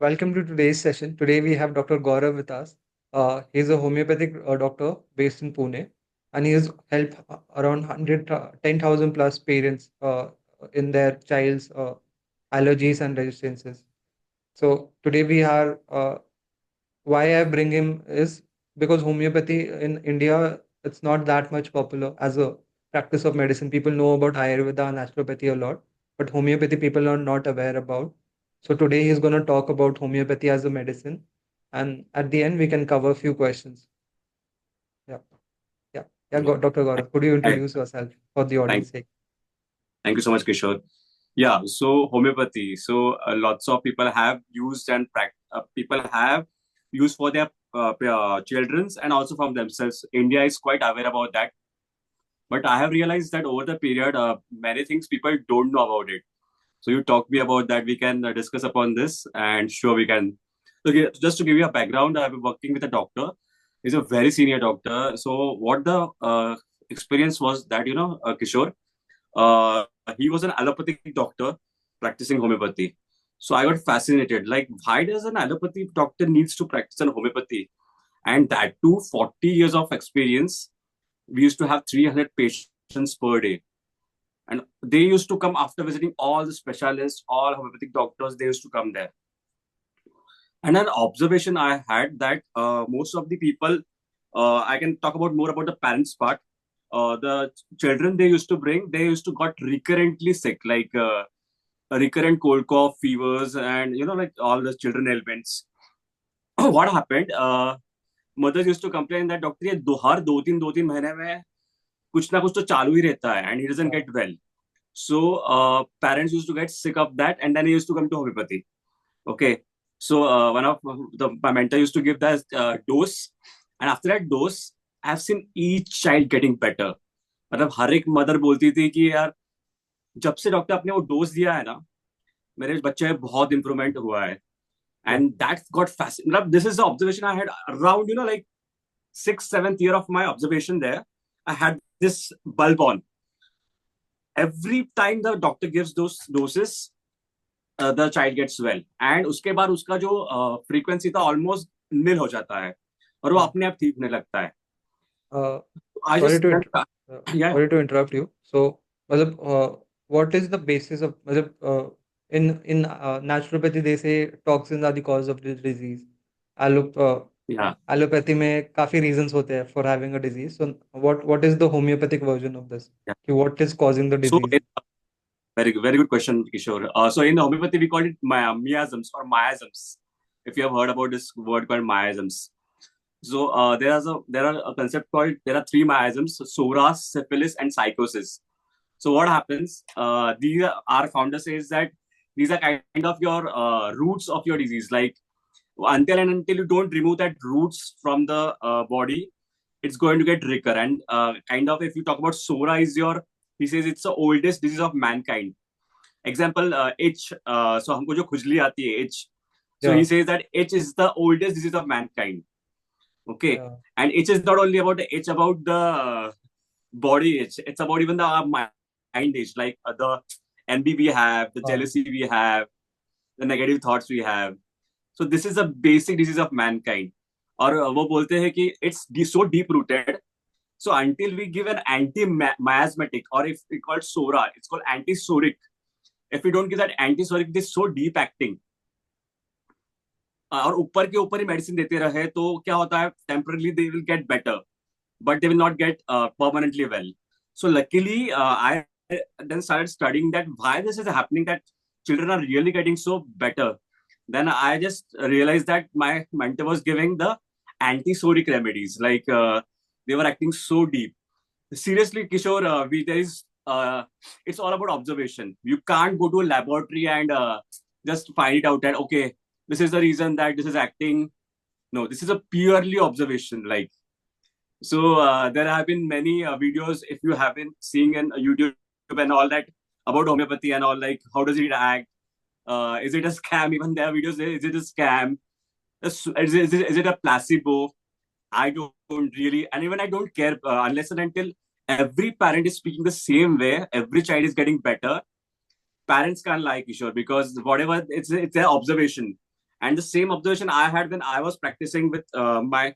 Welcome to today's session. Today we have Dr. Gaurav with us. He's a homeopathic doctor based in Pune, and he has helped around 10,000 plus parents in their child's allergies and resistances. So today we are why I bring him is because homeopathy in India it's not that much popular as a practice of medicine. People know about Ayurveda and naturopathy a lot, but homeopathy people are not aware about. So today he's going to talk about homeopathy as a medicine, and at the end we can cover a few questions. Yeah, yeah, yeah. Yeah. Dr. Gaurav, could you Hi. introduce yourself for the Thank, audience sake? thank you so much, Kishore. Yeah, so homeopathy. So lots of people have used and people have used for their children's and also from themselves. India is quite aware about that. But I have realized that over the period, many things people don't know about it. So you talk me about that. We can discuss upon this, and sure we can. Okay, just to give you a background, I've been working with a doctor. He's a very senior doctor. So what the experience was that Kishore, uh, he was an allopathic doctor practicing homeopathy. So I got fascinated. Like, why does an allopathy doctor needs to practice an homeopathy? And that too, 40 years of experience. We used to have 300 patients per day. And they used to come after visiting all the specialists, all homeopathic doctors, they used to come there. And an observation I had that most of the people, I can talk about more about the parents part. The children they used to bring, they used to got recurrently sick, like a recurrent cold cough, fevers, and like all the children ailments. What happened? Mothers used to complain that doctor ये हर 2 3 में कुछ ना कुछ तो चालू ही रहता है and he doesn't Yeah. get well. So parents used to get sick of that, and then he used to come to homeopathy. Okay, so one of my mentor used to give that dose, and after that dose, I've seen each child getting better. मतलब हर एक mother बोलती थी कि यार जब से doctor आपने वो डोज दिया है ना मेरे बच्चे में बहुत इंप्रूवमेंट हुआ है Yeah. and that got fascinating. मतलब this is the observation I had around like 6th 7th year of my observation there. I had this bulb on every time the doctor gives those doses. The child gets well and उसके बाद उसका जो frequency था almost निल हो जाता है और वो Yeah. अपने आप ठीक होने लगता है. Uh, I sorry just to या sorry to interrupt you. So, मतलब, what is the basis of मतलब, in naturopathy they say toxins are the cause of the disease. Allop या Allopathy में काफी reasons होते हैं for having a disease. So, what is the homeopathic version of this? कि what is causing the so disease? very good question, Kishore. So in homeopathy we call it miasms or miasms. If you have heard about this word called miasms. So there are a concept called there are three miasms: psoras, syphilis, and psychosis. So what happens? These are, our founder says that these are kind of your roots of your disease. Like until you don't remove that roots from the body, it's going to get recurrent. Kind of if you talk about sora is your, he says it's the oldest disease of mankind. Example itch. So हमको जो खुजली आती है itch. So he Yeah, says that itch is the oldest disease of mankind. Okay, yeah, and itch is not only about the itch about the body itch. It's about even the mind itch, like the envy we have, the uh, jealousy we have, the negative thoughts we have. So this is a basic disease of mankind. और वो बोलते हैं कि it's so deep rooted. So until we give an anti-miasmatic or if we call it SORA, it's called anti-soric. If we don't give that anti-soric, it is so deep acting. और ऊपर के ऊपर ही medicine देते रहे तो क्या होता है temporarily they will get better but they will not get permanently well. So luckily, I then started studying that why this is happening, that children are really getting so better. Then I just realized that my mentor was giving the anti-soric remedies, like they were acting so deep. Seriously, Kishore, it's all about observation. You can't go to a laboratory and just find it out that, okay, this is the reason that this is acting. No, this is a purely observation. Like, so there have been many videos if you have been seeing in YouTube and all that about homeopathy and all, like how does it act? Is it a scam? Even there are videos. Is it a scam? Is it a placebo? I don't really, and even I don't care unless and until every parent is speaking the same way, every child is getting better. Parents can't lie, Kishore, because whatever it's their observation, And the same observation I had when I was practicing with my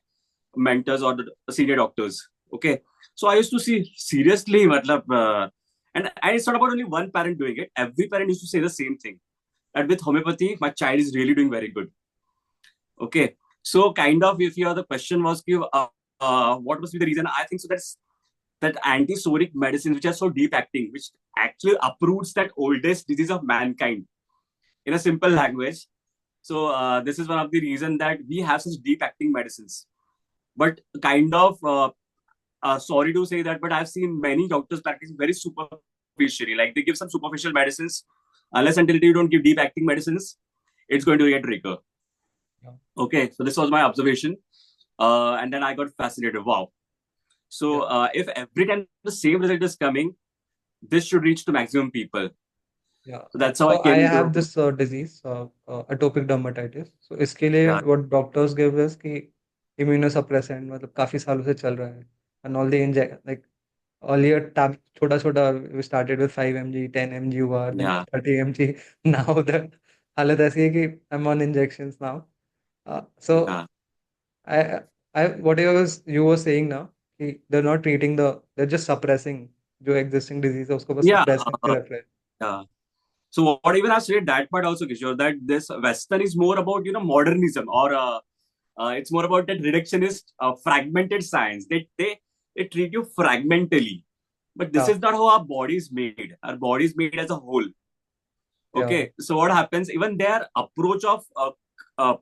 mentors or the senior doctors. Okay, so I used to see seriously, matlab, and it's not about only one parent doing it. Every parent used to say the same thing. That with homeopathy, my child is really doing very good. Okay, so kind of if your the question was, what must be the reason? I think so. That's that anti-psoriatic medicines which are so deep acting, which actually uproots that oldest disease of mankind in a simple language. So this is one of the reasons that we have such deep acting medicines. But kind of sorry to say that, but I've seen many doctors practicing very superficially. Like they give some superficial medicines. Unless until you don't give deep acting medicines, it's going to get trigger. Yeah. Okay, so this was my observation. And then I got fascinated. Wow. So if every time the same result is coming, this should reach to maximum people. Yeah. So that's how I So I came have to. this disease, atopic dermatitis. So इसके लिए Yeah, what doctors give us कि immunosuppressant मतलब काफी सालों से चल रहा है, and all the inject like earlier tab छोटा छोटा we started with 5 mg, 10 mg हुआ, then yeah, 30 mg. Now the हालत ऐसी है कि I'm on injections now. So yeah. I whatever you were saying now कि they're not treating they're just suppressing जो existing disease है उसको बस Yeah, suppress करके रख रहे हैं. yeah. So what even I've said that part also, Kishore, that this Western is more about modernism, or it's more about that reductionist, fragmented science. They treat you fragmentally, but this Yeah, is not how our body is made. Our body is made as a whole. yeah, Okay, so what happens? Even their approach of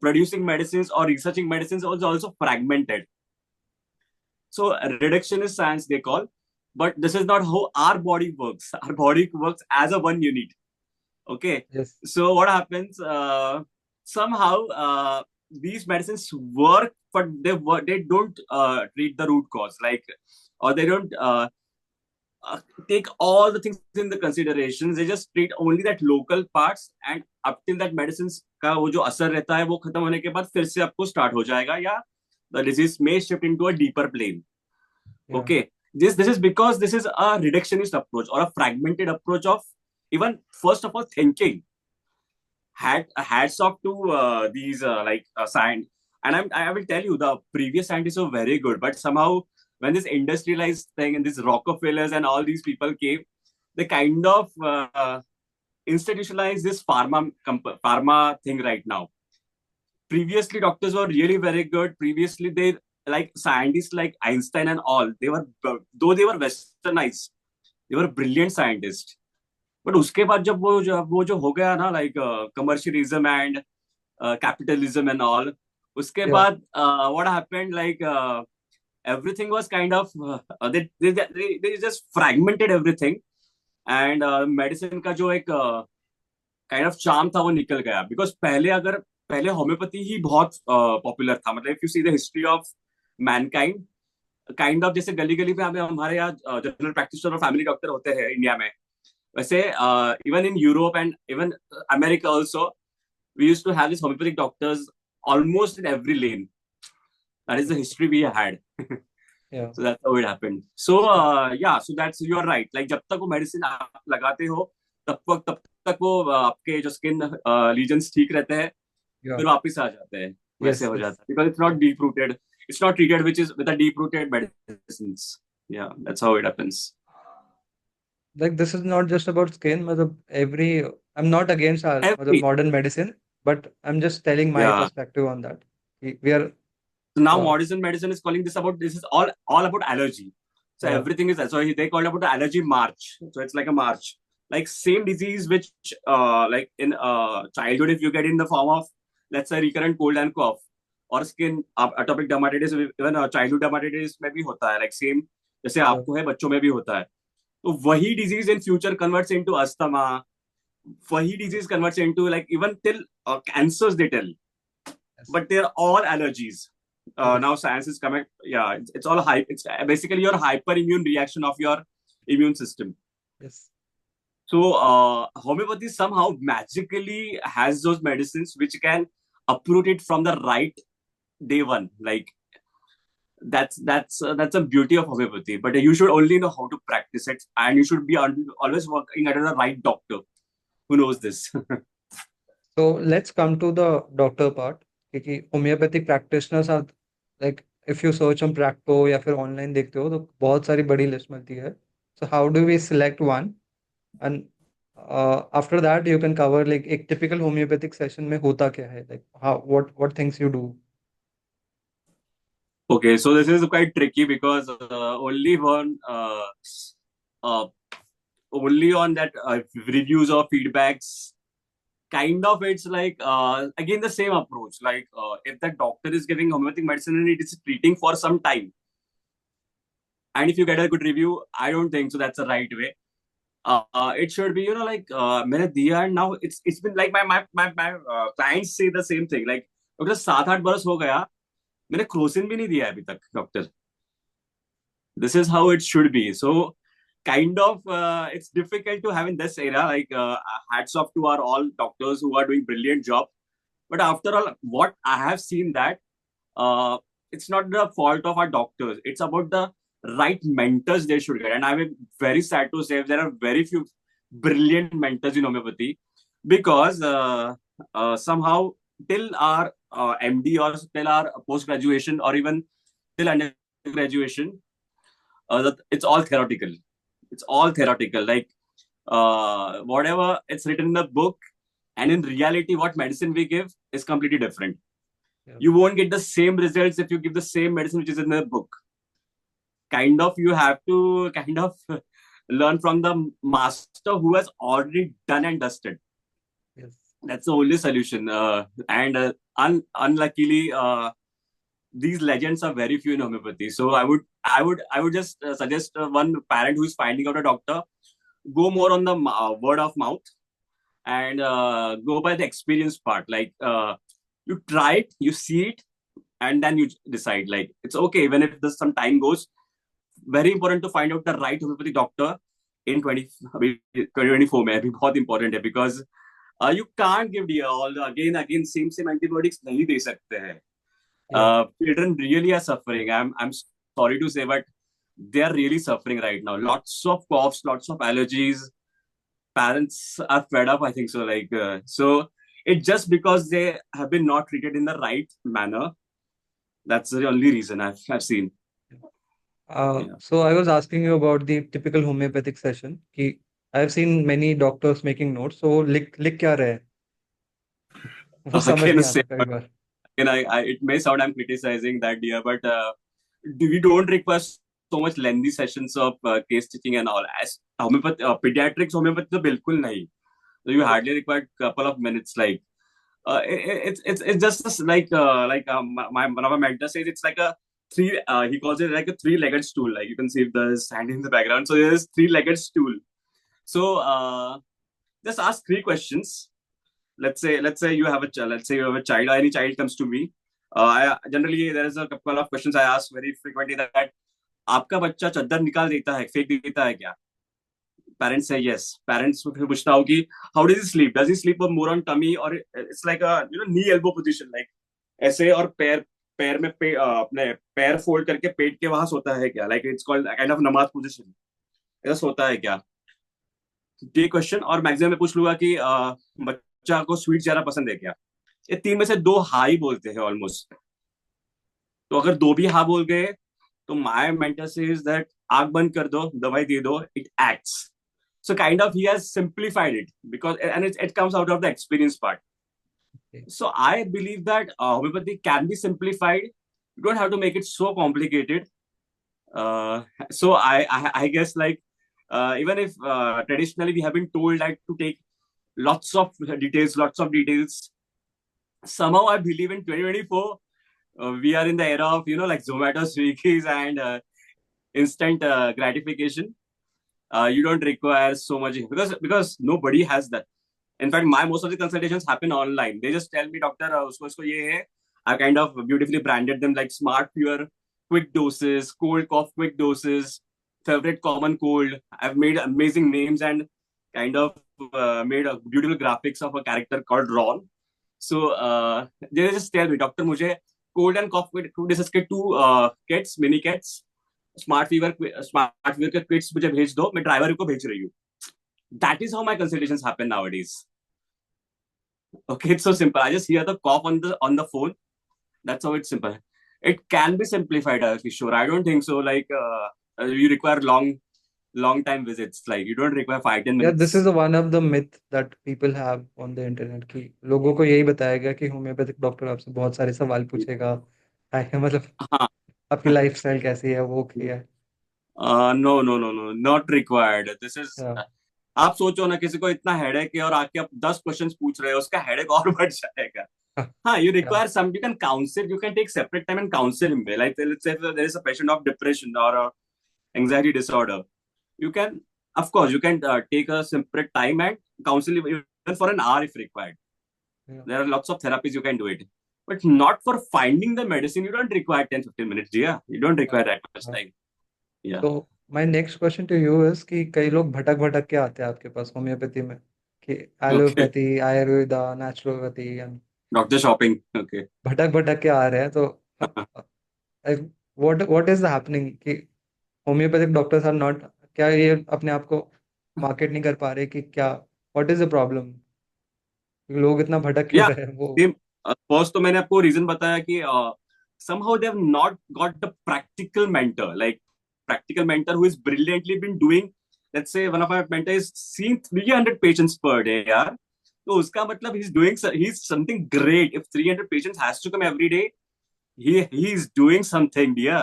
producing medicines or researching medicines is also fragmented. So reductionist science they call, but this is not how our body works. Our body works as a one unit. Okay, yes, so what happens? Somehow these medicines work, but they don't treat the root cause, like, or they don't take all the things in the considerations. They just treat only that local parts, and up till that medicines का वो जो असर रहता है वो खत्म होने के बाद फिर से आपको स्टार्ट हो जाएगा, या the disease may shift into a deeper plane. yeah, Okay, this is because this is a reductionist approach or a fragmented approach of even first of all thinking. Hats off to these science. And I will tell you, the previous scientists were very good, but somehow when this industrialized thing and these Rockefellers and all these people came, they kind of institutionalized this pharma thing right now. Previously, doctors were really very good. Previously, they like scientists like Einstein and all. They were, though they were westernized, they were brilliant scientists. But उसके बाद जब वो जो हो गया ना, like commercialism and capitalism and all, उसके yeah, बाद what happened, like everything was kind of they just fragmented everything, and medicine का जो एक काइंड ऑफ चार्म था वो निकल गया, बिकॉज पहले होम्योपैथी ही बहुत पॉपुलर था. मतलब if you see the history of Mankind, kind of जैसे गली गली पे हमारे यहाँ जनरल प्रैक्टिशनर और फैमिली डॉक्टर होते हैं इंडिया में, वैसे even in Europe and even America also, we used to have these homeopathic doctors almost in every lane. That is the history we had. yeah, So that's how it happened. So yeah, so that's, you are right. Like जब तक वो medicine आप लगाते हो, तब तक वो आपके जो skin lesions ठीक रहते हैं, yeah, फिर वापस आ जाते हैं, वैसे yes, हो yes. जाता है, because it's not deep rooted. It's not treated which is with a deep rooted medicines. Yeah, that's how it happens. Like this is not just about skin. मतलब I'm not against our मतलब Every modern medicine, but I'm just telling my yeah. perspective on that. We are So now uh, modern medicine is calling this is all about allergy. So yeah, everything is, so they call it about the allergy march. So it's like a march, like same disease which like in childhood, if you get in the form of, let's say, recurrent cold and cough, or skin atopic dermatitis, even childhood dermatitis में भी होता है, like same जैसे yeah, आपको है बच्चों में भी होता है. तो वही disease in future converts into asthma. वही disease converts into, like, even till cancers they tell, yes, but they're all allergies. yes, Now science is coming. Yeah, it's all hype. It's basically your hyperimmune reaction of your immune system. yes, So homeopathy somehow magically has those medicines which can uproot it from the right day one. Like that's a beauty of homeopathy. But you should only know how to practice it, and you should be always working under the right doctor who knows this. So let's come to the doctor part. क्योंकि homeopathic practitioners are like if you search on Practo या फिर online देखते हो तो बहुत सारी बड़ी list मिलती है. So how do we select one? And after that you can cover like एक typical homeopathic session में होता क्या है, like how what things you do. Okay, so this is quite tricky because uh, only on that reviews or feedbacks. Kind of, it's like again the same approach. Like if the doctor is giving homeopathic medicine and it is treating for some time, and if you get a good review, I don't think so. That's the right way. It should be, like मैंने दिया, and now it's been like my clients say the same thing. Like doctor 7-8 बरस हो गया, मैंने Crocin भी नहीं दिया अभी तक doctor. This is how it should be. So kind of it's difficult to have in this era. Like hats off to our all doctors who are doing brilliant job. But after all, what I have seen that uh, it's not the fault of our doctors. It's about the right mentors they should get. And I'm very sad to say there are very few brilliant mentors in homeopathy because somehow till our MD or till our post graduation or even till undergraduation, it's all theoretical. It's all theoretical. Like whatever it's written in the book, and in reality, what medicine we give is completely different. Yeah. You won't get the same results if you give the same medicine which is in the book. Kind of, you have to kind of learn from the master who has already done and dusted. Yes. That's the only solution. And unluckily, these legends are very few in homeopathy. So I would just suggest one parent who is finding out a doctor, go more on the word of mouth and go by the experience part. Like you try it, you see it, and then you decide. Like it's okay even if there's some time goes. Very important to find out the right homeopathy doctor in 2024 में अभी बहुत important है because you can't give the all again same antibiotics नहीं दे सकते हैं. Yeah. Children really are suffering. I'm sorry to say, but they are really suffering right now. Lots of coughs, lots of allergies. Parents are fed up, I think so. Like so, it's just because they have been not treated in the right manner. That's the only reason I've seen. Yeah. So I was asking you about the typical homeopathic session. कि I have seen many doctors making notes. So लिख क्या रहे हैं? वो समझ Again, नहीं same. आता कई बार. And it may sound I'm criticizing that, dear, but we don't require so much lengthy sessions of case stitching and all. As pediatrics homeopathy, तो बिल्कुल नहीं. So you hardly require a couple of minutes. Like it's just like my one of my mentors says it's like a three. He calls it like a three-legged stool. Like you can see the sand in the background. So there's three-legged stool. So just ask 3 questions. Let's say you have a child. Let's say you have a child, or any child comes to me. I generally there is a couple of questions I ask very frequently that आपका बच्चा चद्दर निकाल देता है, फेंक देता है क्या? Parents say yes. Parents फिर पूछता हूँ कि how does he sleep? Does he sleep more on tummy or it's like a knee elbow position like ऐसे और पैर में अपने पैर फोल्ड करके पेट के वहां सोता है क्या? Like it's called kind of नमाज position. ऐसा सोता है क्या? ये क्वेश्चन और मैक्सिमम में पूछ लूंगा कि बच्चा को स्वीट ज्यादा पसंद है क्या? ये 3 में से 2 हाँ ही बोलते हैं ऑलमोस्ट. तो अगर 2 भी हाँ बोल गए तो माय मेंटर सेज दैट आग बंद कर दो, दवाई दे दो, it acts. So kind of he has simplified it because and it comes out of the experience part. Okay. So I believe that homeopathy can be simplified. You don't have to make it so complicated. So I guess like even if traditionally we have been told that to take lots of details, somehow I believe in 2024 we are in the era of like Zomato, Swiggy's and instant gratification. You don't require so much because nobody has that. In fact, most of the consultations happen online. They just tell me, doctor, usko ye hai. I kind of beautifully branded them like smart, pure, quick doses, cold cough, quick doses, favorite common cold. I've made amazing names and kind of made a beautiful graphics of a character called Ron. So they just tell me, doctor, मुझे cold and cough disease के 2 kits, mini kits. Smart fever के kits मुझे भेज दो, मैं driver को भेज रही हूँ. That is how my consultations happen nowadays. Okay, it's so simple. I just hear the cough on the phone. That's how it's simple. It can be simplified, Kishore. I don't think so. Like you require long time visits. Like you don't require 5-10 या this is minutes. One of the myth that people have on the internet कि लोगों को यही बताया गया कि homeopathic doctor आपसे बहुत सारे सवाल पूछेगा, है मतलब हाँ. आपकी लाइफस्टाइल कैसी है, वो क्या है। No no no no, not required. This is, या आप सोचो ना, किसी को इतना हेडेक है और आके आप 10 क्वेश्चंस पूछ रहे हो, उसका हेडेक और बढ़ जाएगा. हाँ, you या require some, you can counsel, you can take separate time and counsel him. Like let's say if there is a patient of depression or anxiety disorder, you can, of course, you can take a separate time and counsel him even for an hour if required. या There are lots of therapies you can do it. But not for finding the medicine, you don't require 10-15 minutes, yeah. You don't require that much या time. Yeah. तो my next question to you is कि कई लोग भटक भटक के आते हैं आपके पास होम्योपैथी में कि Okay. Allopathy, Ayurveda, naturopathy and Doctor shopping. Okay. भटक भटक के आ रहे हैं, तो व्हाट इज हैपनिंग कि होम्योपैथिक डॉक्टर्स आर नॉट, क्या ये अपने आप को मार्केट नहीं कर पा रहे कि क्या, व्हाट इज द प्रॉब्लम, लोग इतना भटक क्यों Yeah. रहे हैं वो। Same. First, तो मैंने आपको रीजन बताया कि somehow they have not got the practical mentor, like practical mentor who is brilliantly been doing. Let's say one of our mentor is seeing 300 patients per day, यार. तो उसका मतलब he's something great. If 300 patients has to come every day, he is doing something, dear.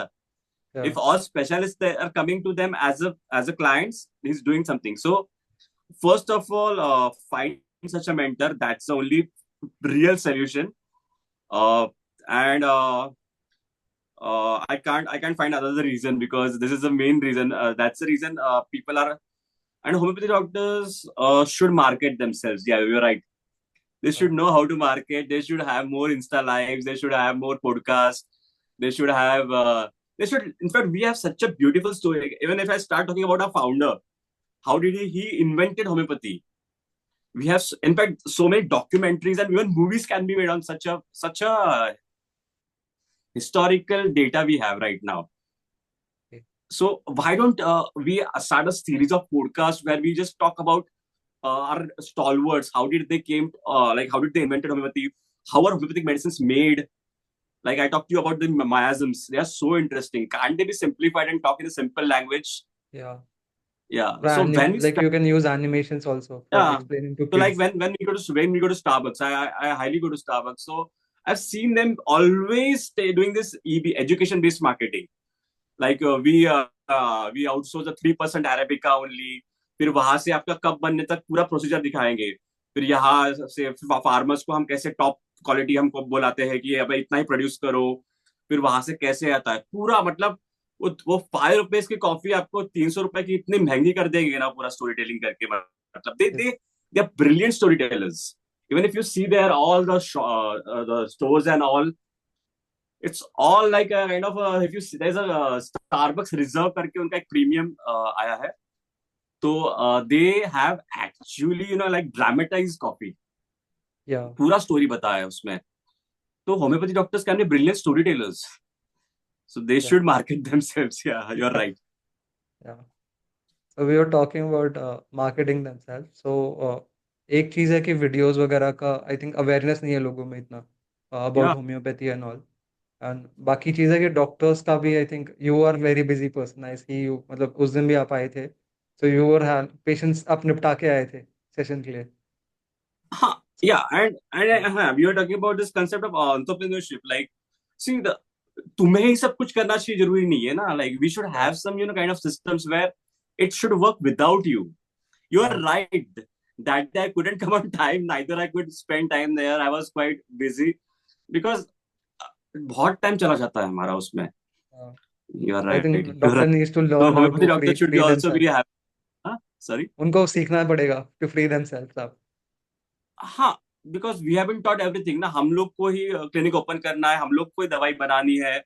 या If all specialists that are coming to them as a clients, he's doing something. So first of all, find such a mentor. That's the only real solution. uh, and I can't find another reason, because this is the main reason. That's the reason people are, and homeopathy doctors should market themselves. Yeah, you're right. They should know how to market. They should have more Insta lives. They should have more podcasts. They should have. They should. In fact, we have such a beautiful story. Even if I start talking about our founder, how did he invented homeopathy? We have, in fact, so many documentaries and even movies can be made on such a historical data we have right now. So why don't we start a series of podcasts where we just talk about our stalwarts? How did they came? Like how did they invented homeopathy? How are homeopathic medicines made? Like I talked to you about the miasms. They are so interesting. Can't they be simplified and talk in a simple language? या Yeah. So when we like start, you can use animations also for yeah. Explaining to So like kids. when we go to Starbucks, I highly go to Starbucks. So I've seen them always stay doing this education based marketing. Like we outsource the 3% Arabica only. फिर वहां से आपका cup बनने तक पूरा procedure दिखाएंगे. फिर यहाँ से फार्मर्स को हम कैसे टॉप क्वालिटी हमको बोलाते हैं कि अब इतना ही प्रोड्यूस करो. फिर वहां से कैसे आता है पूरा, मतलब वो ₹5 की कॉफी आपको ₹300 की इतनी महंगी कर देंगे ना, पूरा स्टोरी टेलिंग करके. मतलब they are brilliant storytellers. Even if you see there all the stores and all, it's all like a kind of if you see, there's a Starbucks Reserve करके उनका एक प्रीमियम आया है. तो they have actually like dramatized coffee. या पूरा story बताया है उसमें. तो homeopathy doctors can be brilliant story tellers. So they या should market themselves. Yeah, you're right. या So we were talking about marketing themselves. So एक चीज़ है कि वीडियोस वगैरह का आई थिंक अवेयरनेस नहीं है लोगों में इतना about Yeah. Homeopathy and all. And बाकी चीज़ है कि डॉक्टर्स का भी I think you are very busy person, I see you, मतलब उस दिन भी आप आए थे, सो यू आर पेशेंट्स आप निपटा के आए थे सेशन के लिए। Huh. So Yeah, and we are talking about this concept of entrepreneurship. Like, see, तुम्हें ही सब कुछ करना चाहिए जरूरी नहीं है ना. Like, we should yeah, have some kind of systems where it should work without you. You are yeah, right. That day I couldn't come on time. Neither I could spend time there. I was quite busy because बहुत time चला जाता है हमारा उसमें. yeah. You are I right. think You're doctor right. needs to So learn how homeopathy to doctor should be free also be themselves. happy. Huh? Sorry. उनको सीखना पड़ेगा to free themselves आप। हाँ, because we have been taught everything ना. हम लोग को ही clinic open करना है, हम लोग को ही दवाई बनानी है,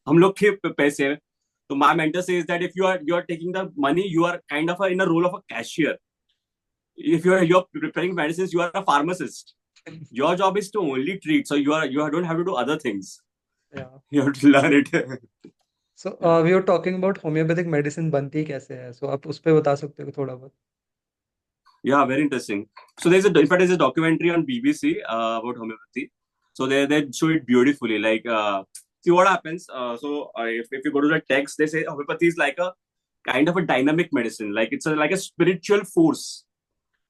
हम लोग के पैसे. तो my mentor says that if you are taking the money, you are kind of in a role of a cashier. If you're preparing medicines, you are a pharmacist. Your job is to only treat, so you don't have to do other things. Yeah. You have to learn it. So Yeah. we were talking about homeopathic medicine बनती कैसे है, so आप उस पे बता सकते हो थोड़ा बहुत। Yeah, very interesting. So in fact, there's a documentary on BBC about homeopathy. So they show it beautifully. Like, see what happens. If you go to the text, they say homeopathy is like a kind of a dynamic medicine. Like it's like a spiritual force.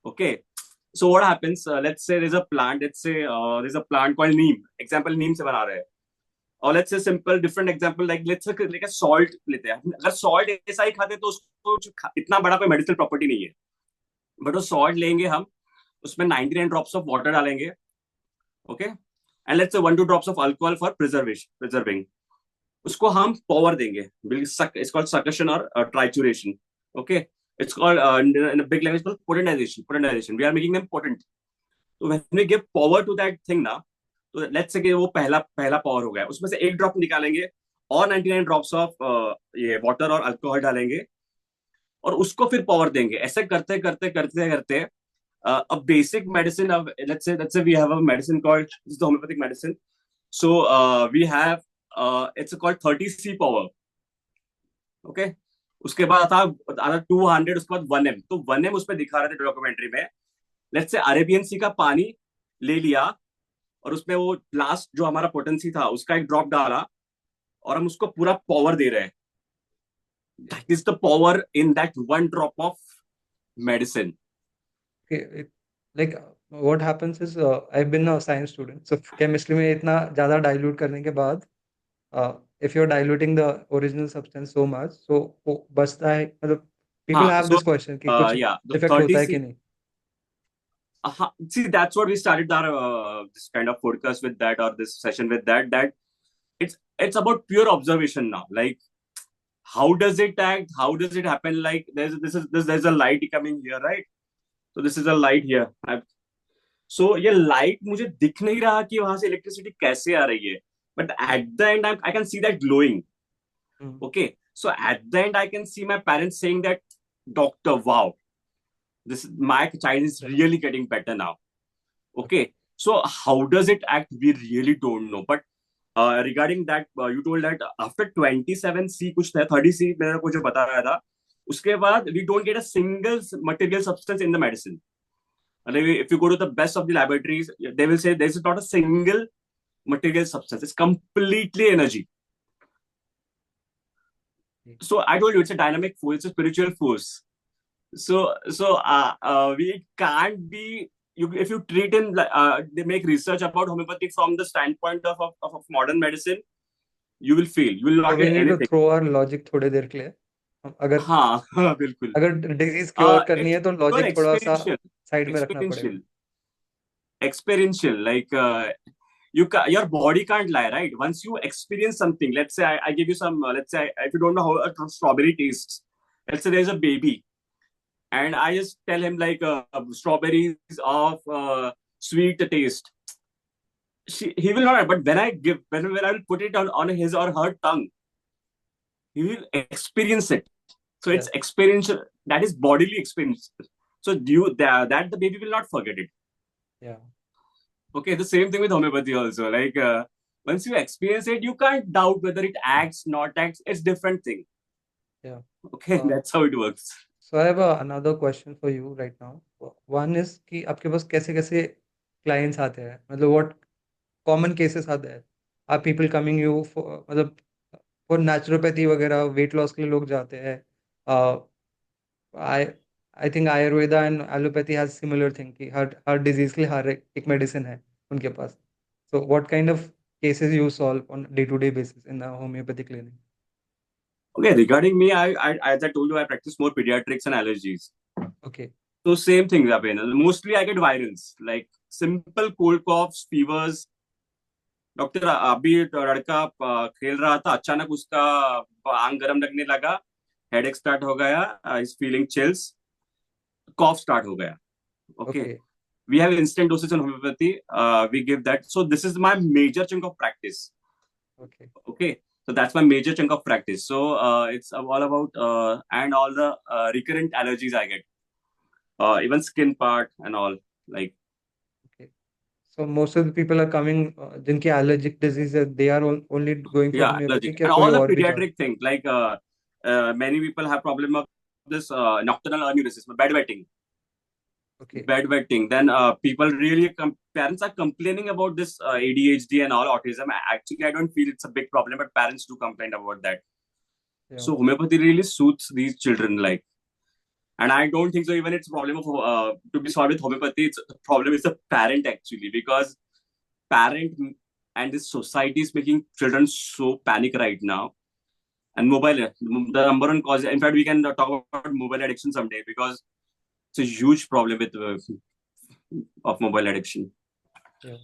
Okay. So what happens? Let's say there's a plant. Let's say there's a plant called neem. Example, neem से बना रहे हैं. और let's say simple different example like a salt लेते हैं. अगर salt ऐसा ही खाते तो उसको इतना बड़ा कोई medicinal property नहीं है. बट वो सॉल्ट लेंगे हम, उसमें 99 ड्रॉप्स ऑफ वाटर डालेंगे, okay, and let's say 1-2 drops of alcohol for preserving. उसको हम पावर देंगे, इट्स कॉल्ड सकशन और trituration, okay. It's called in big language called potentization. We are making them potent. तो when we give power to that thing ना, तो let's say कि वो पहला पहला पावर हो गया, उसमें से एक ड्रॉप निकालेंगे और 99 ड्रॉप्स ऑफ ये वाटर और अल्कोहल डालेंगे और उसको फिर पावर देंगे. ऐसे करते करते करते करते a basic medicine of let's say we have a medicine called, this is the homeopathic medicine. So we have it's called 30C power, okay. उसके बाद आता 200, उसके बाद 1M. तो 1M उसमें दिखा रहे थे डॉक्यूमेंट्री में. लेट्स से अरेबियन सी का पानी ले लिया और उसमें वो लास्ट जो हमारा पोटेंसी था उसका एक ड्रॉप डाला और हम उसको पूरा पावर दे रहे हैं. That is the power in that one drop of medicine. Okay, like what happens is I've been a science student, so chemistry में इतना ज़्यादा dilute करने के बाद if you're diluting the original substance so much, so वो बचता है, मतलब people हाँ, have so this question कि कुछ yeah, the effect होता है 30C. कि नहीं. See, that's what we started our this kind of podcast with that, or this session with that. That it's about pure observation now. Like, how does it act? How does it happen? Like, there's a light coming here, right? So this is a light here. So ये light मुझे दिख नहीं रहा कि वहां से electricity कैसे आ रही है. But at the end, I can see that glowing. Okay. So at the end, I can see my parents saying that, "Doctor, wow, my child is really getting better now." Okay. So how does it act? We really don't know. But regarding that, you told that after 27C कुछ था, 30C मेरे को जो बताया था, उसके बाद we don't get a single material substance in the medicine. If you go to the best of the laboratories, they will say there's not a single material substance. It's completely energy. So I told you, it's a dynamic force, it's a spiritual force. So we can't be. If you treat him, they make research about homeopathy from the standpoint of modern medicine, you will fail. You will So not we get need to anything. throw our logic थोड़ी देर के लिए. अगर हाँ हाँ बिल्कुल. अगर disease cure करनी It's है तो pure लॉजिक थोड़ा सा experiential. साइड में रखना पड़ेगा. Experiential. Like your body can't lie, right? Once you experience something, let's say I give you some. Let's say if you don't know how a strawberry tastes, let's say there's a baby, and I just tell him like strawberries of sweet taste. He will not. But when I will put it on his or her tongue, he will experience it. So it's experiential. That is bodily experience. So that the baby will not forget it. Yeah. Okay, the same thing with homeopathy also. Like once you experience it, you can't doubt whether it acts, not acts. It's different thing. Yeah. Okay, that's how it works. So I have another question for you right now. One is कि आपके पास कैसे कैसे clients आते हैं, मतलब what common cases आते हैं. Are people coming you for मतलब for naturopathy वगैरह weight loss के लिए लोग जाते हैं. I I think Ayurveda and allopathy has similar thing कि हर disease के लिए हर एक medicine है उनके पास. So what kind of cases you solve on day-to-day basis in the homeopathy clinic? Okay, regarding me, as I told you, I practice more pediatrics and allergies. Okay. So same thing happen. Mostly I get virals, like simple cold coughs, fevers. Doctor अभी लड़का खेल रहा था, अचानक उसका आंग गर्म लगने लगा, हेडेक स्टार्ट हो गया, is feeling chills, cough start हो गया. Okay. We have instant doses in homeopathy. We give that. So this is my major chunk of practice. Okay. So that's my major chunk of practice. So it's all about and all the recurrent allergies I get, even skin part and all, like. Okay. So most of the people are coming जिनकी allergic disease है, they are only going for homeopathic and या all कोई the और भी pediatric thing, like many people have problem of this nocturnal enuresis, bedwetting. Okay. bedwetting. Then people really parents are complaining about this ADHD and all autism. Actually, I don't feel it's a big problem, but parents do complain about that. Yeah. So homeopathy really suits these children, like, and I don't think so. Even it's problem of to be solved with homeopathy. It's the problem is the parent actually, because parent and this society is making children so panic right now. And mobile, the number one cause. In fact, we can talk about mobile addiction someday, because it's a huge problem with of mobile addiction. Yeah.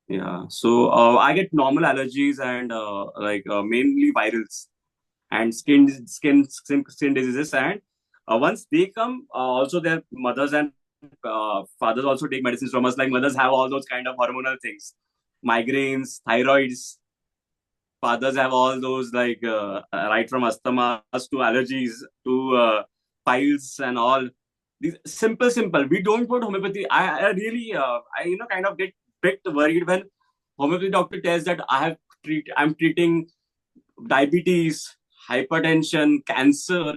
Yeah. So I get normal allergies and mainly virals and skin diseases. And once they come, also their mothers and fathers also take medicines from us. Like mothers have all those kind of hormonal things, migraines, thyroids. Fathers have all those like right from asthma to allergies to piles and all. These simple. We don't put homeopathy. I really kind of get bit worried when homeopathy doctor tells that I'm treating diabetes, hypertension, cancer.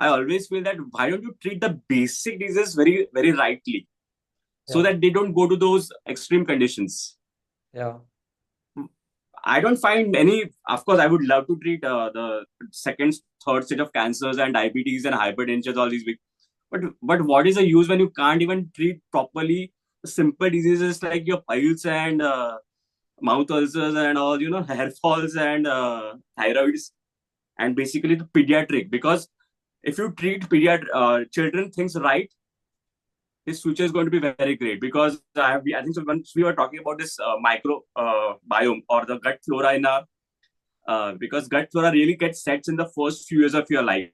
I always feel that why don't you treat the basic diseases very, very rightly, so Yeah. that they don't go to those extreme conditions. Yeah. I don't find any. Of course, I would love to treat the second, third stage of cancers and diabetes and hypertension, all these big. But what is the use when you can't even treat properly simple diseases like your piles and mouth ulcers and all, hair falls and thyroids, and basically the pediatric. Because if you treat children things right, his future is going to be very great. Because I think so. Once we were talking about this micro biome or the gut flora in our because gut flora really gets sets in the first few years of your life.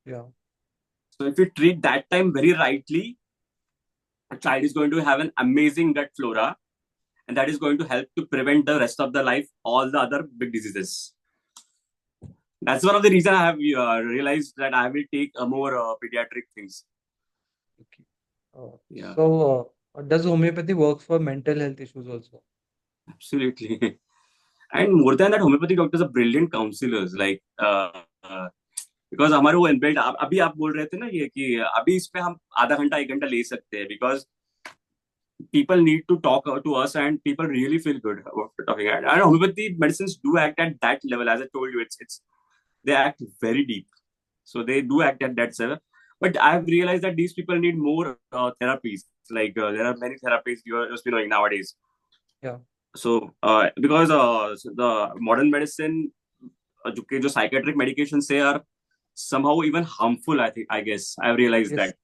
Yeah. So if you treat that time very rightly, a child is going to have an amazing gut flora, and that is going to help to prevent the rest of the life all the other big diseases. That's one of the reasons I have realized that I will take more pediatric things. Okay. Yeah, So, does homeopathy work for mental health issues also? absolutely. And more than that, homeopathy doctors are brilliant counselors. Like because हमारे वो inbuilt अभी आप बोल रहे थे ना ये कि अभी इस पे हम आधा घंटा एक घंटा ले सकते हैं, because people need to talk to us and people really feel good about talking. And homeopathy medicines do act at that level. As I told you, it's they act very deep, so they do act at that level. But I've realized that these people need more therapies. Like there are many therapies you're just knowing nowadays. Yeah. So because the modern medicine, जो psychiatric medications say are somehow even harmful. I guess I've realized Yes. that.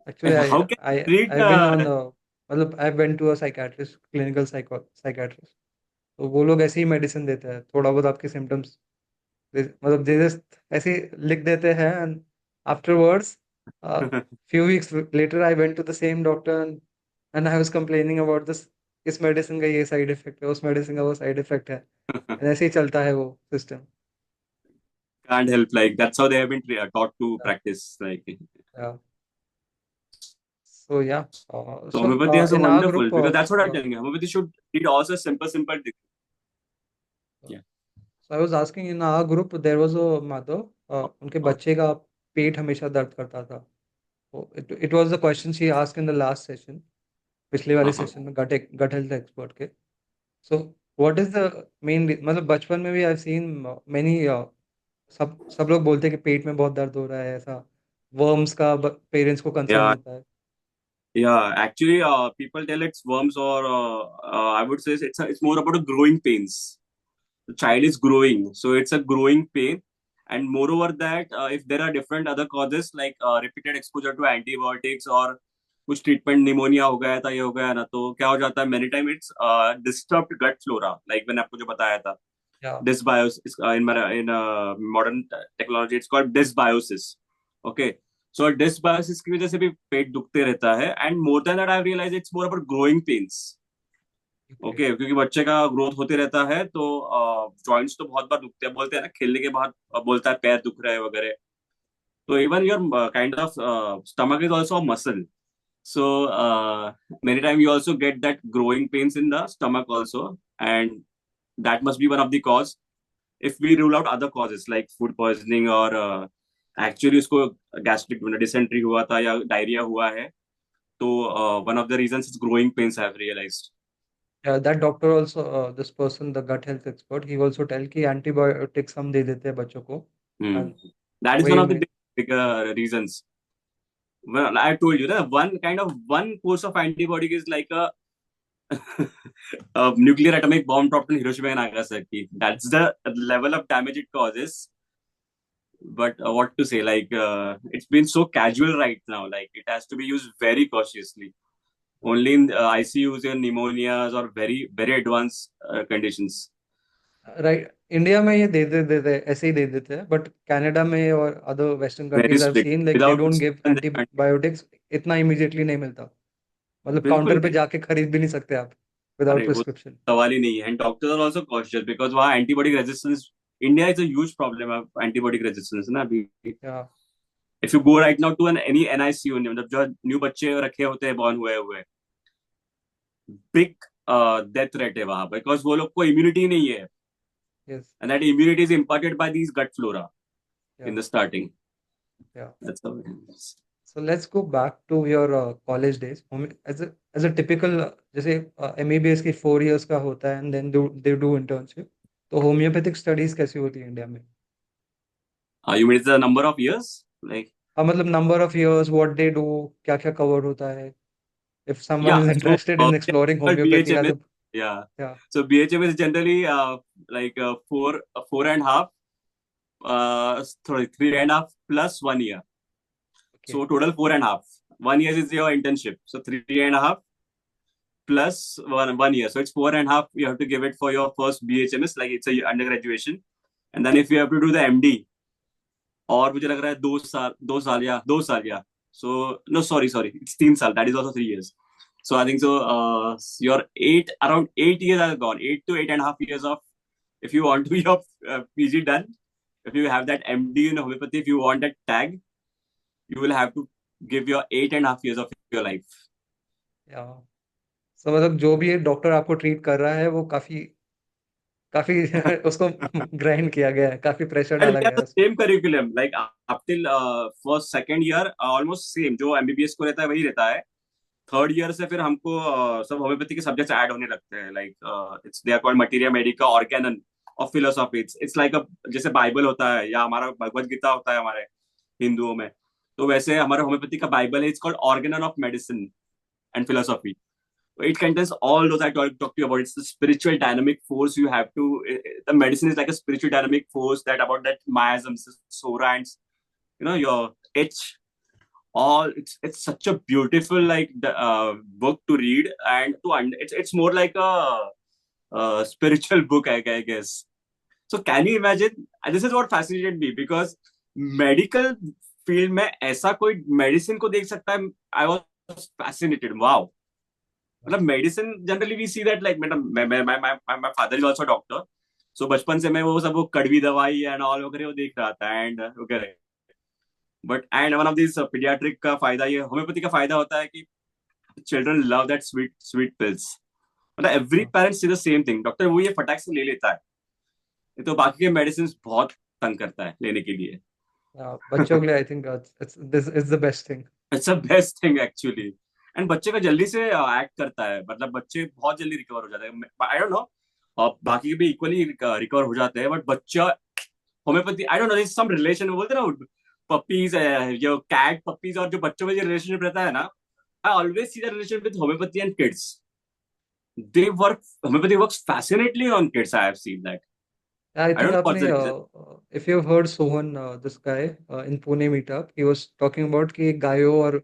Actually, How can treat I've been on मतलब I went to a psychiatrist, clinical psychiatrist. तो वो लोग ऐसे ही medicine देते हैं, थोड़ा बहुत आपके सिम्टम्स मतलब दे जस्ट ऐसे ही लिख देते हैं, and afterwards few weeks later I went to the same doctor, and I was complaining about this, इस मेडिसिन का ये साइड इफेक्ट है, उस मेडिसिन का वो साइड इफेक्ट है, and ऐसे ही चलता है वो system. can't help, like that's how they have been taught to practice, like. Yeah. So yeah, So homeopathy has a in our wonderful, group, because that's what I'm telling you. Homeopathy should treat also simple things. Yeah. so I was asking, in our group there was a mother, उनके बच्चे का पेट हमेशा दर्द करता था. So it was the question she asked in the last session, पिछले वाले Uh-huh. Session में गट हेल्थ एक्सपर्ट के. So what is the main मतलब बचपन में भी I've seen many सब लोग बोलते हैं कि पेट में बहुत दर्द हो रहा है, ऐसा वर्म्स का पेरेंट्स को कंसर्न Yeah. होता है. Yeah. Actually, people tell it's worms, or I would say it's more about a growing pains. The child is growing, so it's a growing pain. And moreover that if there are different other causes like repeated exposure to antibiotics or कुछ treatment pneumonia हो गया था, ये हो गया ना, तो क्या हो जाता है, many time it's disturbed gut flora, like मैंने आपको जो बताया था, Yeah. dysbiosis in modern technology it's called dysbiosis. Okay, so dysbiosis की वजह से भी पेट दुखते रहता है. And more than that I realise it's more about growing pains. Okay, क्योंकि बच्चे का ग्रोथ होते रहता है, तो जॉइंट्स तो बहुत बार दुखते हैं, बोलते हैं ना खेलने के बाद बोलता है पैर दुख रहे हैं वगैरह. तो even your kind of stomach is also muscle. So many times you also get that growing pains in the stomach also, and that must be one of the cause. If we rule out other causes like food poisoning or actually उसको gastric dysentery हुआ था या diarrhoea हुआ है, तो one of the reasons is growing pains, I have realised. Yeah, that doctor also, this person, the gut health expert, he also tell कि antibiotics हम दे देते हैं बच्चों को, and That is one वही of the में big reasons. Well, I told you that one course of antibiotic is like a nuclear atomic bomb dropped in Hiroshima and Nagasaki. That's the level of damage it causes. But what to say, like it's been so casual right now, like it has to be used very cautiously, only in ICUs and pneumonias or very very advanced conditions. Right, India में ये दे देते ऐसे ही दे देते हैं, but Canada में और other western Very countries I have strict seen like they without don't give prescription, they can't. Antibiotics, इतना immediately नहीं मिलता, मतलब बिल्कुल काउंटर पे नहीं. जाके खरीद भी नहीं सकते आप विदाउट अरे वो प्रिस्क्रिप्शन. सवाल ही नहीं है. And doctors are also cautious because वहाँ antibody resistance, India is a huge problem of antibody resistance ना अभी. या if you go right now to an any NICU, मतलब जो न्यू बच्चे रखे होते हैं बॉर्न हुए हुए, बिग डेथ रेट है वहां, बिकॉज वो लोग को इम्यूनिटी नहीं है, yes, and that immunity is imparted by these gut flora या, in the starting. या. That's how it is. So let's go back to your college days. As a typical जैसे MBBS की 4 years का होता है, and then they do internship. तो homeopathic studies कैसी होती है इंडिया में? You mean it's the number of years? Like, हाँ, मतलब number of years, what they do, क्या क्या कवर होता है, if someone yeah, is so interested in we have exploring called homeopathy as BHMS. a. Yeah. Yeah, So BHM is generally like four and a half, sorry, 3.5 plus 1 year. okay, So total 4.5. 1 year is your internship. So 3.5 plus one year. So it's 4.5. You have to give it for your first BHMS, like it's a undergraduation. And then if you have to do the MD, और मुझे लग रहा है 2 साल या so no sorry it's 3 साल, that is also 3 years. So I think so your around 8 years are gone, 8 to 8.5 years of, if you want to be your PG done, if you have that MD in homeopathy, if you want that tag, you will have to give your 8.5 years of your life. या. सो मतलब जो भी doctor आपको treat कर रहा है वो काफी काफी उसको ग्राइंड किया गया है, काफी प्रेशर And डाला we have गया है the उस पर. same curriculum, like up till first second year almost same जो MBBS को रहता है वही रहता है. थर्ड ईयर से फिर हमको सब होम्योपैथी के सब्जेक्ट्स ऐड होने लगते हैं, like it's they are called materia medica organon of philosophy. It's like a, जैसे बाइबल होता है या हमारा भगवत गीता होता है हमारे हिंदुओं में, तो वैसे हमारे होम्योपैथी का बाइबल है, it's called Organon of medicine and philosophy. It contains all those I talked to you about. It's the spiritual dynamic force you have to. The medicine is like a spiritual dynamic force that about that miasms, sora, and your itch, all it's such a beautiful like book to read, and it's more like a spiritual book, I guess. So can you imagine, and this is what fascinated me, because medical field में ऐसा कोई medicine को देख सकता है. I was fascinated. Wow. मतलब medicine generally we see that like my father is also a doctor, so बचपन से मैं वो सब वो कड़वी दवाई एंड ऑल वगैरह वो देख रहा था एंड वगैरह. But and one of this pediatric का फायदा, ये होम्योपैथी का फायदा होता है कि children love that sweet sweet pills. मतलब every parent see the same thing, doctor वो ये फटाक से ले लेता है, ये तो बाकी के मेडिसिन बहुत तंग करता है लेने के लिए. बच्चों के लिए I think this is the best thing. It's a best thing actually. And बच्चे का जल्दी से एक्ट करता है, मतलब बच्चे बहुत जल्दी रिकवर हो जाते हैं. आई डोंट नो, बाकी भी इक्वली रिकवर हो जाते हैं, बट बच्चा homeopathy, I don't know, some relation बोलते हैं ना पपीज, जो कैट पपीज और जो बच्चों में जो रिलेशनशिप रहता है ना, I always see the relation with homeopathy and kids. They work, homeopathy works fascinatingly on kids. I have seen that. I I think don't know आपने what's the reason. If you heard Sohan, this guy in Pune meetup, he was talking about कि गायों और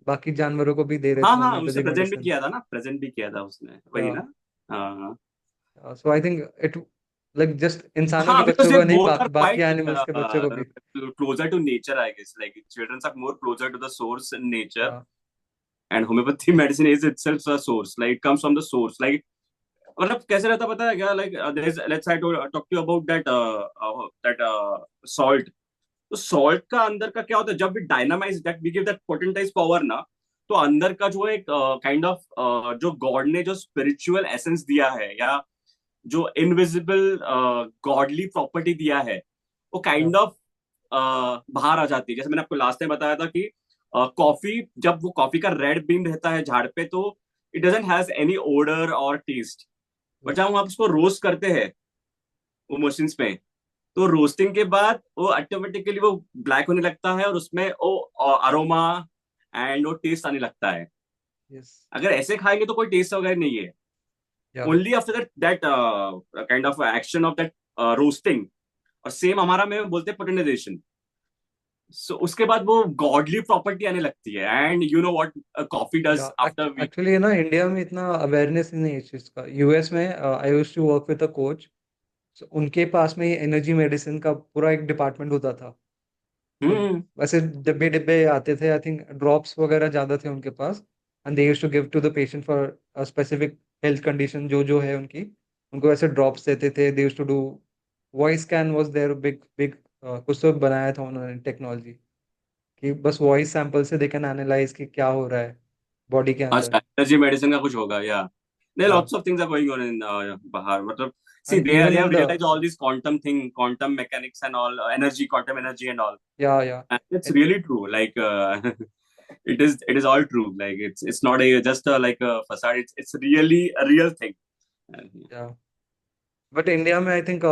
बाकी जानवरों को भी दे रहे हाँ थे हाँ, उसने होम्योपैथिक प्रेजेंट भी मेडिसिन. किया था ना, प्रेजेंट भी किया था उसने, वही ना. हाँ हाँ so I think it like just इंसानों के हाँ, because बच्चों they को नहीं, both are बाकी quite एनिमल्स के बच्चों को भी. closer to nature, I guess. Like children are more closer to the source in nature, हाँ, and homeopathy medicine is itself a source. Like it comes from the source. Like मतलब कैसे रहता पता है क्या? Like there's, let's say talk to you about that salt. तो salt का अंदर का क्या होता है, जब we dynamize that, we give that potentized power ना, तो अंदर का जो एक काइंड ऑफ जो गॉड ने जो स्पिरिचुअल एसेंस दिया है, या जो इनविजिबल गॉडली प्रॉपर्टी दिया है, वो हाँ, काइंड ऑफ बाहर आ जाती है। जैसे मैंने आपको लास्ट टाइम बताया था कि कॉफी, जब वो कॉफी का रेड बीन रहता है झाड़ पे, तो it doesn't has any odour और टेस्ट। बट यस जब हम उसको रोस्ट करते हैं वो मशीन्स में, तो रोस्टिंग के बाद वो ऑटोमेटिकली वो ब्लैक होने लगता है और उसमें वो अरोमा एंड वो टेस्ट आने लगता है। यस अगर ऐसे खाएंगे तो कोई टेस्ट वगैरह नहीं है। या only after that kind of action of that roasting, और सेम हमारा में बोलते हैं पोटेनाइजेशन। सो उसके बाद वो गॉडली प्रॉपर्टी आने लगती है, and you know what coffee या डज आफ्टर वी। एक्चुअली ना इंडिया में इतना अवेयरनेस नहीं है इस चीज़ का। यूएस में I used to work with a coach, उनके पास में एनर्जी मेडिसिन का पूरा एक डिपार्टमेंट होता था। तो हम्म। वैसे डिब्बे डिब्बे आते थे, आई थिंक ड्रॉप्स वगैरह ज़्यादा थे उनके पास। And they used to give to the patient for a specific health condition जो जो है उनकी, उनको वैसे ड्रॉप्स देते थे। They used to do voice scan was their big big, कुछ तो बनाया था उन्होंने टेक्नोलॉजी कि बस वॉइस सैंपल से दे कैन एनालाइज कि क्या हो रहा है बॉडी के अंदर। अच्छा, एनर्जी मेडिसिन का कुछ होगा या नहीं? या lots of things are going on in बाहर, मतलब see and they even have in the realized all this quantum thing, quantum mechanics and all, energy, quantum energy and all. या And it's really true, like it is all true, like it's not a just a, like a facade, it's really a real thing. Uh, या but India में I think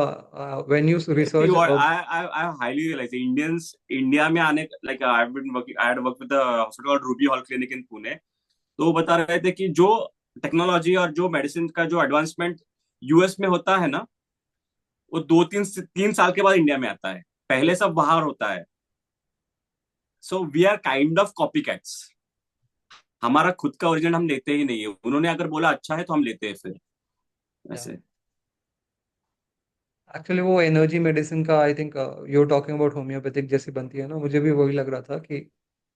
when you See research what I highly realize Indians India में आने, like I've been working, I had worked with the hospital called Ruby Hall Clinic in Pune. तो वो बता रहे थे कि जो टेक्नोलॉजी और जो मेडिसिन का जो एडवांसमेंट यूएस में होता है ना, वो 2-3 साल के बाद इंडिया में आता है। पहले सब बाहर होता है। So we are kind of copycats. हमारा खुद का ओरिजिन हम लेते ही नहीं है, उन्होंने अगर बोला अच्छा है तो हम लेते हैं फिर ऐसे। एक्चुअली वो एनर्जी मेडिसिन का आई think you talking about homeopathic जैसी बनती है ना, मुझे भी वही लग रहा था कि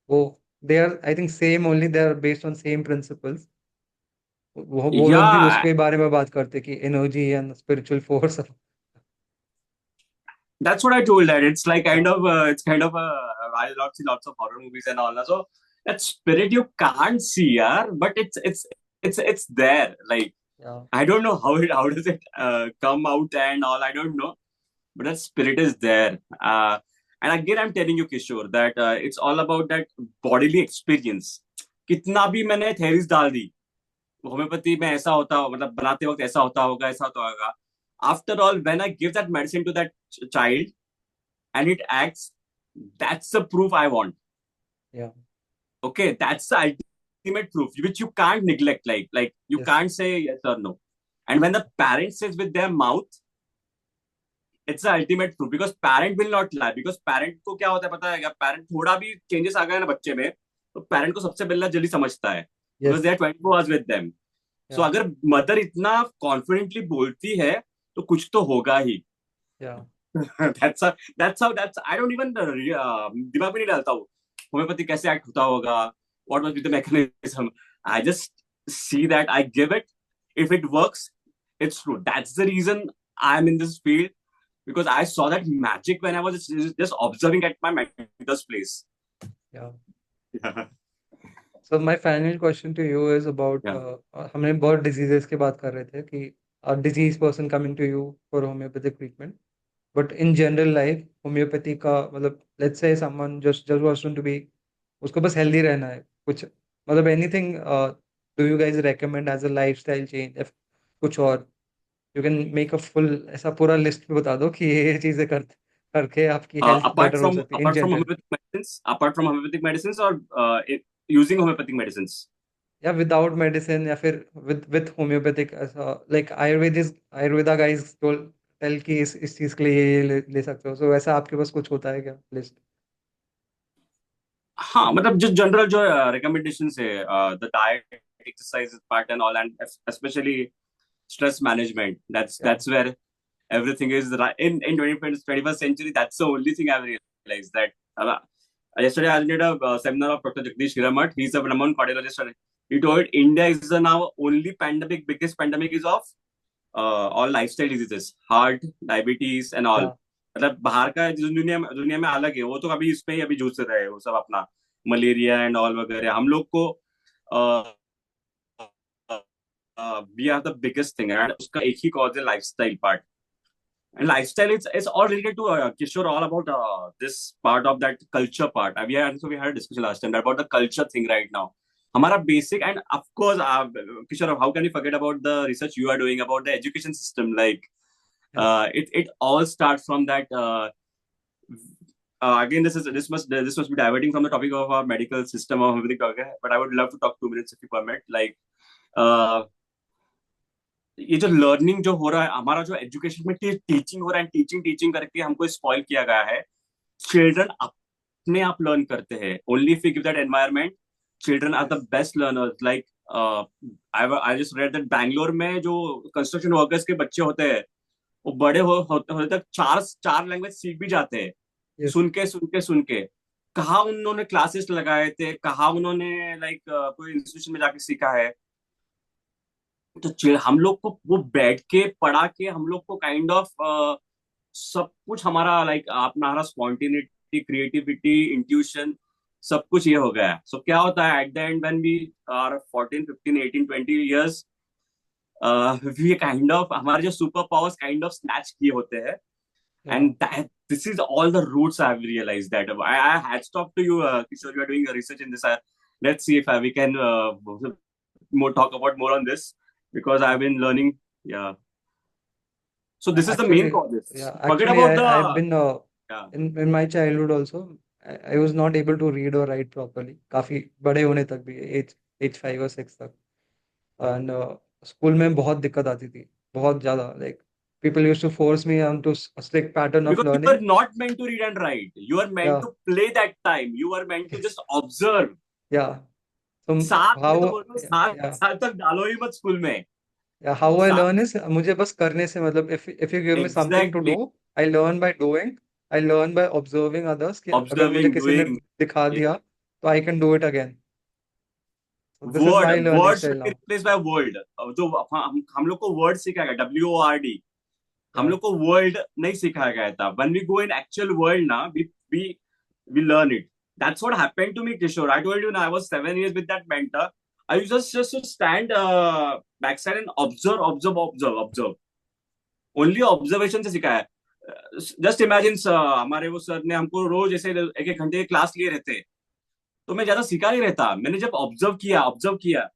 वो they are I think same, only they are based on same principles. वो या लोग भी उसके बारे में बात करते कि energy and spiritual force. that's what I told, that it's like या it's kind of a, I love see lots of horror movies and all, so that spirit you can't see, yeah, but it's there, like या I don't know how does it come out and all, I don't know, but that spirit is there. And again I'm telling you Kishore that it's all about that bodily experience. कितना भी मैंने theories डाल दी homeopathy में ऐसा होता हो, मतलब बनाते वक्त ऐसा होता होगा, ऐसा होता होगा, after all when I give that medicine to that child and it acts, that's the proof I want. या Okay, that's the ultimate proof which you can't neglect, like you yes can't say yes or no. And when the parent says with their mouth, it's the ultimate proof, because parent will not lie, because parent को क्या होता है पता है क्या? parent थोड़ा भी changes आ गया ना बच्चे में, तो parent को सबसे पहले जल्दी समझता है, because yes they are 24 hours with them. So या अगर मदर इतना कॉन्फिडेंटली बोलती है तो कुछ तो होगा ही। या that's I don't even दिमाग में नहीं डालता हूँ होम्योपैथी कैसे एक्ट होता होगा, what must be the mechanism. I just see that, I give it, if it works, it's true. That's the reason I'm in this field, because I saw that magic when I was just observing at my mentor's place. या Yeah. So my final question to you is about, Yeah. हमने बहुत diseases की बात कर रहे थे कि disease person coming to you for homeopathic treatment, but in general life homeopathy का मतलब let's say someone just just wants to be, उसको बस हेल्दी रहना है कुछ, मतलब anything do you guys recommend as a lifestyle change, कुछ और you can make a full ऐसा पूरा लिस्ट भी बता दो कि ये चीजें करके आपकी हेल्थ apart बेटर हो from सकती है इन apart from general, homeopathic medicines, apart from homeopathic medicines, or using homeopathic medicines. या विदाउट मेडिसिन या फिर विद होम्योपैथिक ऐसा, लाइक आयुर्वेदा गाइस टेल कि इस चीज के लिए ये ले सकते हो, सो वैसा आपके पास कुछ होता है क्या लिस्ट? हाँ, मतलब जो जनरल जो रिकमेंडेशन है, the diet, exercise part and all, and specially stress management, that's या that's where everything is right in 21st century. That's the only thing I've realized, that yesterday I did a seminar of Dr. Jagdish Hiramat. He's a renowned cardiologist. He told India is the now only pandemic, biggest pandemic is of all lifestyle diseases, heart, diabetes and all. या मतलब बाहर का जो दुनिया में अलग है, वो तो अभी इसमें ही अभी जूझ रहे हैं वो सब, अपना मलेरिया एंड ऑल वगैरह। हम लोग को we are the biggest thing, and उसका एक ही कॉज है lifestyle part. And lifestyle, it's all related to Kishore, all about this part of that culture part. We had a discussion last time about the culture thing right now. Hamara basic, and of course, Kishore, how can you forget about the research you are doing about the education system? Like, Yeah. it all starts from that. Again, this must be diverting from the topic of our medical system or everything. Okay, but I would love to talk 2 minutes if you permit. Like, uh, ये जो learning जो हो रहा है, हमारा जो education में teaching हो रहा है, टीचिंग टीचिंग करके हमको स्पॉइल किया गया है. चिल्ड्रन अपने आप लर्न करते हैं. Only if you give that environment, children are the Yes. Best learners. Like I just read that Bangalore में जो कंस्ट्रक्शन वर्कर्स के बच्चे होते हैं, वो बड़े होते तक चार चार लैंग्वेज सीख भी जाते हैं. Yes. सुन के सुन के सुन के कहाँ उन्होंने क्लासेस लगाए थे, कहाँ उन्होंने लाइक कोई इंस्टीट्यूशन में जाके सीखा है. तो हम लोग को वो बैठ के पढ़ा के हम लोग को काइंड ऑफ सब कुछ हमारा लाइक हमारा स्पॉन्टेनिटी, क्रिएटिविटी, इंट्यूशन, सब कुछ ये हो गया है. सो क्या होता है at the end when we are 14 15 18 20 years, we kind of हमारे जो superpowers kind of snatch किए होते हैं. Yeah. And this is all the roots I've realized. That I had stopped to you, Kishore. You are doing a research in this. Let's see if we can more talk about more on this, because I've been learning. Yeah. So this is the main Actually, cause. yeah, Forget actually, about I've the been yeah. in my childhood also. I was not able to read or write properly. काफी बड़े होने तक भी age 5 or 6 तक. And school में बहुत दिक्कत आती थी, बहुत ज्यादा. Like people used to force me onto a strict pattern of Because you are learning. not meant to read and write. You are meant Yeah. to play that time. You are meant to Yes. just observe. Yeah. So मैं तो how, बोल रहा हूँ 7 साल तक डालो ही मत school में. yeah, how I सात learn is मुझे बस करने से मतलब if you give me something to Exactly. do, I learn by doing. I learn by observing others कि अगर मुझे Observing, किसी ने doing. दिखा दिया तो I can do it again. So this is my word learning word should style be now. Replace by world. जो हम लोग को वर्ड सिखाया गया, WORD. हम Yeah. लोग को वर्ल्ड नहीं सिखाया गया था. When we go in actual world ना, we we learn it. That's what happened to me, Kishore. I told you, now I was 7 years with that mentor. I used just to stand backside and observe. Only observation से सिखाया. Just imagine, हमारे वो sir ने हमको रोज ऐसे एक एक घंटे क्लास लिए रहते, तो मैं ज्यादा सीखा नहीं रहता. मैंने जब ऑब्जर्व किया,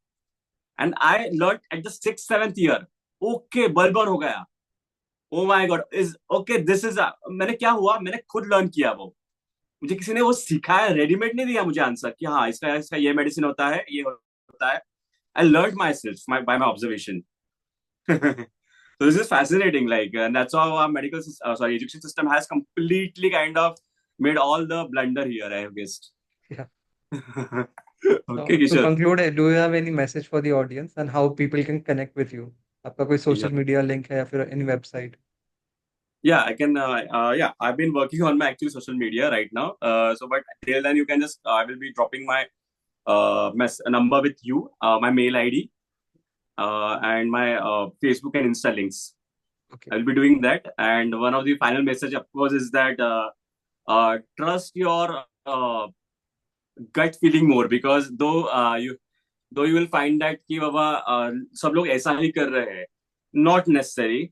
and I learn at the 6th 7th year. Okay, बर्बर हो गया. Oh my God, is okay, this is. मैंने क्या हुआ, मैंने खुद लर्न किया. वो मुझे किसी ने वो सिखाया, रेडीमेड नहीं दिया मुझे आंसर कि हाँ इसका इसका ये मेडिसिन होता है, ये होता है. I learn my self bye my observation. So this is fascinating, like, and that's how our education system has completely kind of made all the blunder here, I have guessed. Yeah. Okay, So to Kishore. conclude, do you have any message for the audience and how people can connect with you? आपका कोई Yeah. social media link है या फिर any website? Yeah, I can. Yeah, I've been working on my actual social media right now. So, but till then, you can just. I will be dropping my number with you, my mail ID, and my Facebook and Insta links. Okay. I'll be doing that. And one of the final message, of course, is that trust your gut feeling more, because though you will find that कि बाबा सब लोग ऐसा ही कर रहे हैं, not necessary.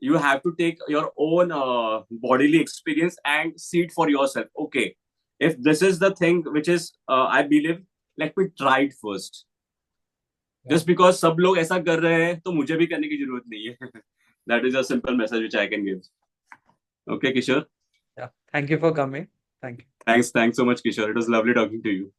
You have to take your own bodily experience and see it for yourself. Okay, if this is the thing which is I believe, let me try it first. Yeah. Just because सब लोग ऐसा कर रहे हैं तो मुझे भी करने की जरूरत नहीं है. That is a simple message which I can give. Okay, Kishore. Yeah. Thank you for coming. Thank you. Thanks so much, Kishore. It was lovely talking to you.